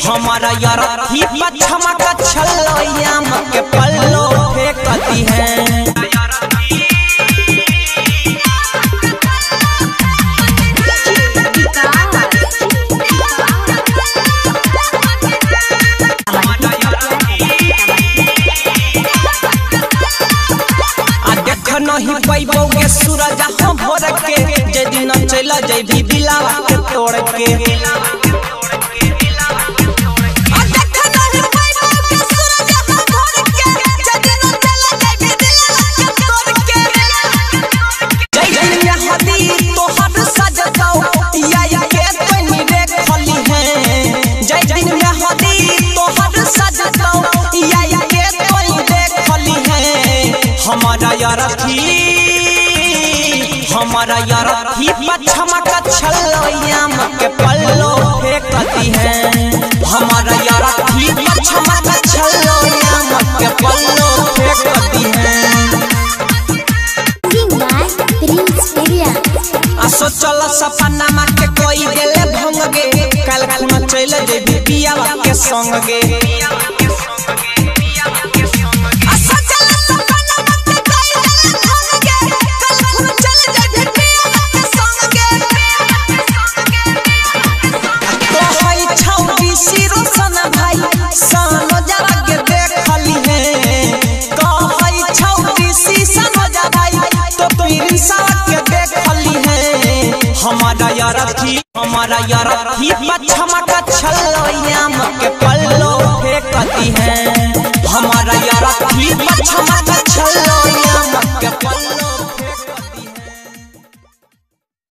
हमारा यार थी पछमा का छल्लो याम के पल्लो फेंकती है। नहीं पैबोगे सूरज हम भोर के जे दिन चला जैभी दिलावा के तोड़ के। हमारा यार थी पछमा का छल्लो याम के पल्लो फेंकती है। हमारा यार थी पछमा का छल्लो याम के पल्लो फेंकती है। आसो चलो सपना मा के कोई देले भंग गे कल खुन चले जे बियावा के संग गे। हमारा यार थी पछमा का छल्लो याम के पल्लो